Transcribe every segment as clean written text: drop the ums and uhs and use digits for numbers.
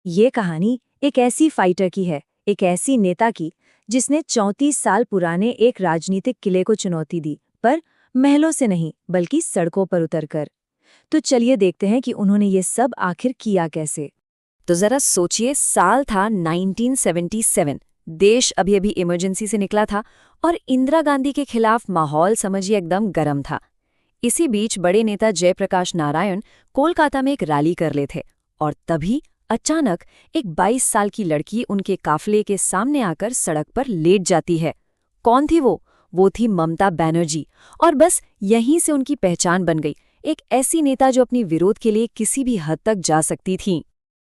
ये कहानी एक ऐसी फाइटर की है, एक ऐसी नेता की जिसने 34 साल पुराने एक राजनीतिक किले को चुनौती दी, पर महलों से नहीं बल्कि सड़कों पर उतरकर। तो चलिए देखते हैं कि उन्होंने ये सब आखिर किया कैसे। तो जरा सोचिए, साल था 1977। देश अभी अभी इमरजेंसी से निकला था और इंदिरा गांधी के खिलाफ माहौल समझिए एकदम गर्म था। इसी बीच बड़े नेता जयप्रकाश नारायण कोलकाता में एक रैली कर रहे थे और तभी अचानक एक 22 साल की लड़की उनके काफिले के सामने आकर सड़क पर लेट जाती है। कौन थी वो थी ममता बनर्जी। और बस यहीं से उनकी पहचान बन गई, एक ऐसी नेता जो अपनी विरोध के लिए किसी भी हद तक जा सकती थी।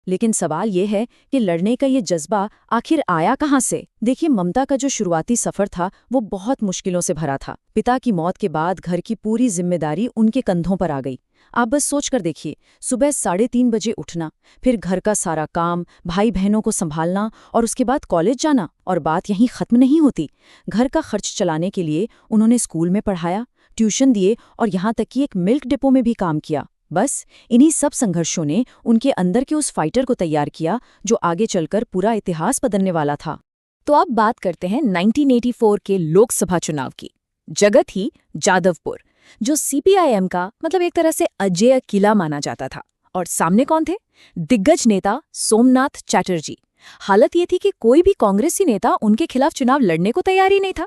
लेकिन सवाल ये है कि लड़ने का ये जज्बा आखिर आया कहाँ से? देखिए, ममता का जो शुरुआती सफर था वो बहुत मुश्किलों से भरा था। पिता की मौत के बाद घर की पूरी जिम्मेदारी उनके कंधों पर आ गई। आप बस सोच कर देखिए, सुबह 3:30 बजे उठना, फिर घर का सारा काम, भाई बहनों को संभालना और उसके बाद कॉलेज जाना। और बात यहीं खत्म नहीं होती। घर का खर्च चलाने के लिए उन्होंने स्कूल में पढ़ाया, ट्यूशन दिए और यहाँ तक कि एक मिल्क डिपो में भी काम किया। बस इन्हीं सब संघर्षों ने उनके अंदर के उस फाइटर को तैयार किया जो आगे चलकर पूरा इतिहास बदलने वाला था। तो अब बात करते हैं 1984 के लोकसभा चुनाव की। जगह थी जादवपुर, जो सीपीआईएम का मतलब एक तरह से अजेय किला माना जाता था। और सामने कौन थे? दिग्गज नेता सोमनाथ चैटर्जी। हालत ये थी कि कोई भी कांग्रेसी नेता उनके खिलाफ चुनाव लड़ने को तैयार ही नहीं था।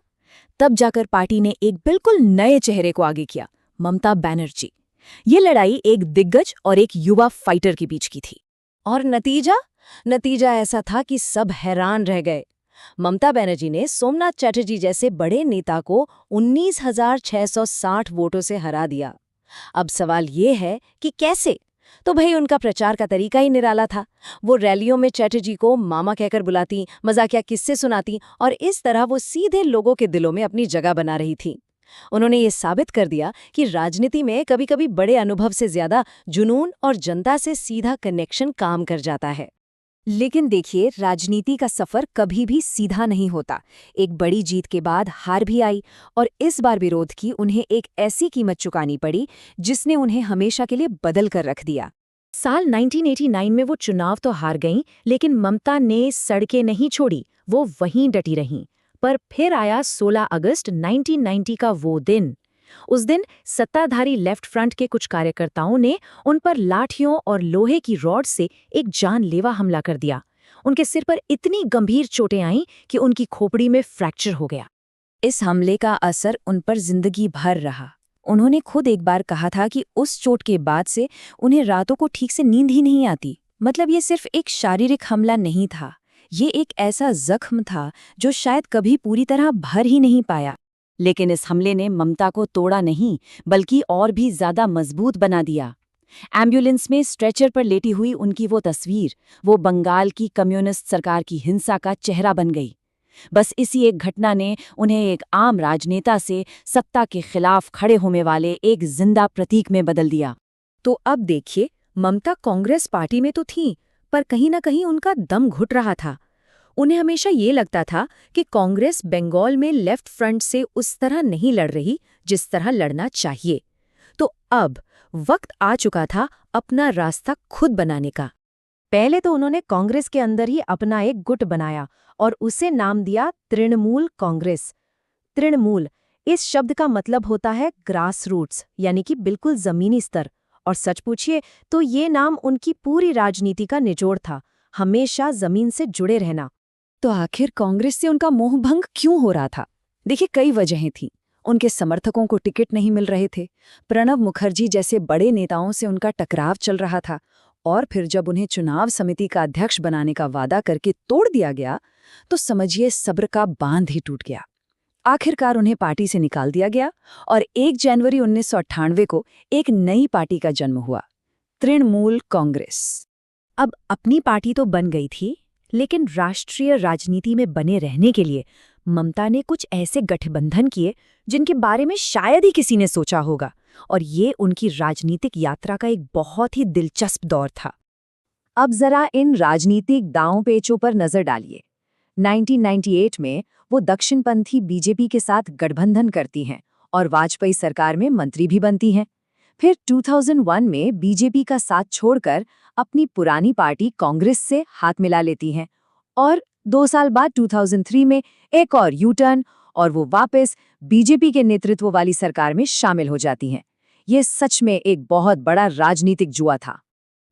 तब जाकर पार्टी ने एक बिल्कुल नए चेहरे को आगे किया, ममता बनर्जी। ये लड़ाई एक दिग्गज और एक युवा फाइटर के बीच की थी। और नतीजा ऐसा था कि सब हैरान रह गए। ममता बनर्जी ने सोमनाथ चैटर्जी जैसे बड़े नेता को 19,660 वोटों से हरा दिया। अब सवाल ये है कि कैसे? तो भाई, उनका प्रचार का तरीका ही निराला था। वो रैलियों में चैटर्जी को मामा कहकर बुलाती, मजाकिया किस्से सुनाती और इस तरह वो सीधे लोगों के दिलों में अपनी जगह बना रही थी। उन्होंने ये साबित कर दिया कि राजनीति में कभी-कभी बड़े अनुभव से ज्यादा जुनून और जनता से सीधा कनेक्शन काम कर जाता है। लेकिन देखिए, राजनीति का सफर कभी भी सीधा नहीं होता। एक बड़ी जीत के बाद हार भी आई और इस बार विरोध की उन्हें एक ऐसी कीमत चुकानी पड़ी जिसने उन्हें हमेशा के लिए बदल कर रख दिया। साल 1989 में वो चुनाव तो हार गईं, लेकिन ममता ने सड़कें नहीं छोड़ी, वो वहीं डटी रहीं। पर फिर आया 16 अगस्त 1990 का वो दिन। उस दिन सत्ताधारी लेफ्ट फ्रंट के कुछ कार्यकर्ताओं ने उन पर लाठियों और लोहे की रॉड से एक जानलेवा हमला कर दिया। उनके सिर पर इतनी गंभीर चोटें आईं कि उनकी खोपड़ी में फ्रैक्चर हो गया। इस हमले का असर उन पर जिंदगी भर रहा। उन्होंने खुद एक बार कहा था कि उस चोट के बाद से उन्हें रातों को ठीक से नींद ही नहीं आती। मतलब ये सिर्फ एक शारीरिक हमला नहीं था, ये एक ऐसा जख्म था जो शायद कभी पूरी तरह भर ही नहीं पाया। लेकिन इस हमले ने ममता को तोड़ा नहीं, बल्कि और भी ज्यादा मजबूत बना दिया। एम्बुलेंस में स्ट्रेचर पर लेटी हुई उनकी वो तस्वीर, वो बंगाल की कम्युनिस्ट सरकार की हिंसा का चेहरा बन गई। बस इसी एक घटना ने उन्हें एक आम राजनेता से सत्ता के खिलाफ खड़े होने वाले एक जिंदा प्रतीक में बदल दिया। तो अब देखिए, ममता कांग्रेस पार्टी में तो थीं, पर कहीं ना कहीं उनका दम घुट रहा था। उन्हें हमेशा ये लगता था कि कांग्रेस बंगाल में लेफ्ट फ्रंट से उस तरह नहीं लड़ रही जिस तरह लड़ना चाहिए। तो अब वक्त आ चुका था अपना रास्ता खुद बनाने का। पहले तो उन्होंने कांग्रेस के अंदर ही अपना एक गुट बनाया और उसे नाम दिया तृणमूल कांग्रेस। तृणमूल, इस शब्द का मतलब होता है ग्रास रूट्स, यानी कि बिल्कुल जमीनी स्तर। और सच पूछिए तो ये नाम उनकी पूरी राजनीति का निचोड़ था, हमेशा जमीन से जुड़े रहना। तो आखिर कांग्रेस से उनका मोहभंग क्यों हो रहा था? देखिए, कई वजहें थीं। उनके समर्थकों को टिकट नहीं मिल रहे थे, प्रणब मुखर्जी जैसे बड़े नेताओं से उनका टकराव चल रहा था, और फिर जब उन्हें चुनाव समिति का अध्यक्ष बनाने का वादा करके तोड़ दिया गया तो समझिए सब्र का बांध ही टूट गया। आखिरकार उन्हें पार्टी से निकाल दिया गया और 1 जनवरी 1998 को एक नई पार्टी का जन्म हुआ, तृणमूल कांग्रेस। अब अपनी पार्टी तो बन गई थी, लेकिन राष्ट्रीय राजनीति में बने रहने के लिए ममता ने कुछ ऐसे गठबंधन किए जिनके बारे में शायद ही किसी ने सोचा होगा, और ये उनकी राजनीतिक यात्रा का एक बहुत ही दिलचस्प दौर था। अब जरा इन राजनीतिक दांव पेचों पर नजर डालिए। 1998 में वो दक्षिणपंथी बीजेपी के साथ गठबंधन करती हैं और वाजपेयी सरकार में मंत्री भी बनती हैं। फिर 2001 में बीजेपी का साथ छोड़कर अपनी पुरानी पार्टी कांग्रेस से हाथ मिला लेती हैं और 2 साल बाद 2003 में एक और यू टर्न और वो वापस बीजेपी के नेतृत्व वाली सरकार में शामिल हो जाती हैं। ये सच में एक बहुत बड़ा राजनीतिक जुआ था।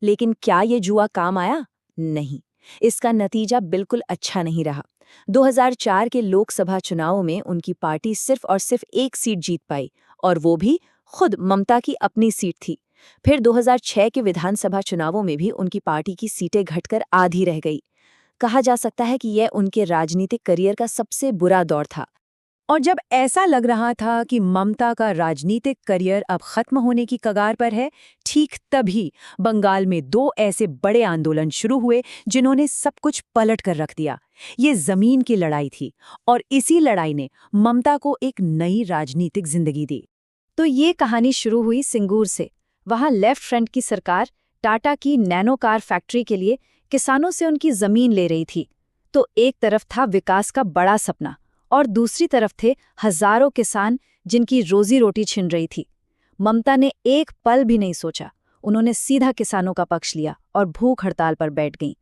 लेकिन क्या ये जुआ काम आया? नहीं, इसका नतीजा बिल्कुल अच्छा नहीं रहा। 2004 के लोकसभा चुनावों में उनकी पार्टी सिर्फ और सिर्फ एक सीट जीत पाई और वो भी खुद ममता की अपनी सीट थी। फिर 2006 के विधानसभा चुनावों में भी उनकी पार्टी की सीटें घटकर आधी रह गई। कहा जा सकता है कि यह उनके राजनीतिक करियर का सबसे बुरा दौर था। और जब ऐसा लग रहा था कि ममता का राजनीतिक करियर अब खत्म होने की कगार पर है, ठीक तभी बंगाल में 2 ऐसे बड़े आंदोलन शुरू हुए जिन्होंने सब कुछ पलट कर रख दिया। ये जमीन की लड़ाई थी और इसी लड़ाई ने ममता को एक नई राजनीतिक जिंदगी दी। तो ये कहानी शुरू हुई सिंगूर से। वहां लेफ्ट फ्रंट की सरकार टाटा की नैनो कार फैक्ट्री के लिए किसानों से उनकी जमीन ले रही थी। तो एक तरफ था विकास का बड़ा सपना और दूसरी तरफ थे हजारों किसान जिनकी रोजी रोटी छिन रही थी। ममता ने एक पल भी नहीं सोचा, उन्होंने सीधा किसानों का पक्ष लिया और भूख हड़ताल पर बैठ गईं।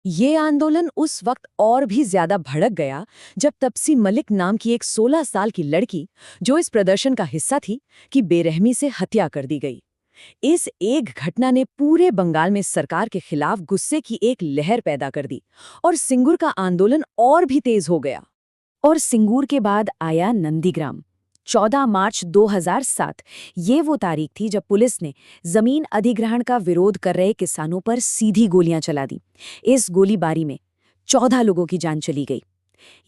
ये आंदोलन उस वक्त और भी ज्यादा भड़क गया जब तपसी मलिक नाम की एक 16 साल की लड़की, जो इस प्रदर्शन का हिस्सा थी, की बेरहमी से हत्या कर दी गई। इस एक घटना ने पूरे बंगाल में सरकार के खिलाफ गुस्से की एक लहर पैदा कर दी और सिंगूर का आंदोलन और भी तेज हो गया। और सिंगूर के बाद आया नंदीग्राम। 14 मार्च 2007 ये वो तारीख थी जब पुलिस ने जमीन अधिग्रहण का विरोध कर रहे किसानों पर सीधी गोलियां चला दी। इस गोलीबारी में 14 लोगों की जान चली गई।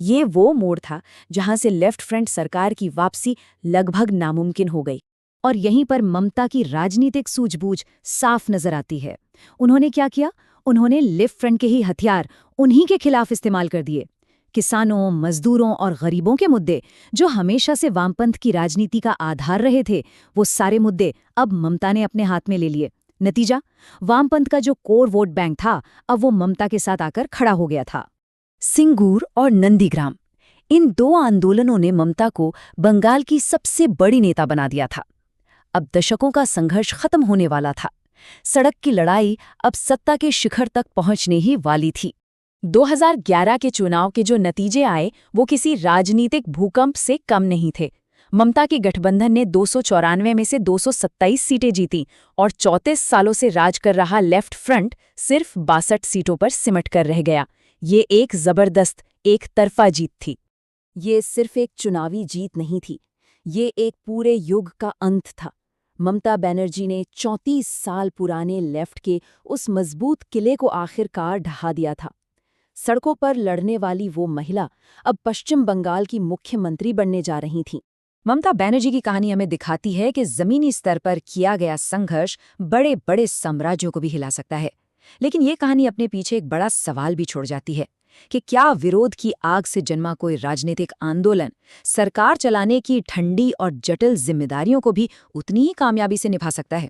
ये वो मोड़ था जहां से लेफ्ट फ्रंट सरकार की वापसी लगभग नामुमकिन हो गई। और यहीं पर ममता की राजनीतिक सूझबूझ साफ नजर आती है। उन्होंने क्या किया? उन्होंने लेफ्ट फ्रंट के ही हथियार उन्हीं के खिलाफ इस्तेमाल कर दिए। किसानों, मजदूरों और गरीबों के मुद्दे, जो हमेशा से वामपंथ की राजनीति का आधार रहे थे, वो सारे मुद्दे अब ममता ने अपने हाथ में ले लिए। नतीजा, वामपंथ का जो कोर वोट बैंक था, अब वो ममता के साथ आकर खड़ा हो गया था। सिंगूर और नंदीग्राम, इन 2 आंदोलनों ने ममता को बंगाल की सबसे बड़ी नेता बना दिया था। अब दशकों का संघर्ष खत्म होने वाला था। सड़क की लड़ाई अब सत्ता के शिखर तक पहुंचने ही वाली थी। 2011 के चुनाव के जो नतीजे आए वो किसी राजनीतिक भूकंप से कम नहीं थे। ममता के गठबंधन ने 294 में से 227 सीटें जीती और 34 सालों से राज कर रहा लेफ्ट फ्रंट सिर्फ 62 सीटों पर सिमट कर रह गया। ये एक जबरदस्त एक तरफा जीत थी। ये सिर्फ एक चुनावी जीत नहीं थी, ये एक पूरे युग का अंत था। ममता बनर्जी ने 34 साल पुराने लेफ्ट के उस मजबूत किले को आखिरकार ढहा दिया था। सड़कों पर लड़ने वाली वो महिला अब पश्चिम बंगाल की मुख्यमंत्री बनने जा रही थीं। ममता बनर्जी की कहानी हमें दिखाती है कि जमीनी स्तर पर किया गया संघर्ष बड़े बड़े साम्राज्यों को भी हिला सकता है। लेकिन ये कहानी अपने पीछे एक बड़ा सवाल भी छोड़ जाती है कि क्या विरोध की आग से जन्मा कोई राजनीतिक आंदोलन सरकार चलाने की ठंडी और जटिल जिम्मेदारियों को भी उतनी ही कामयाबी से निभा सकता है।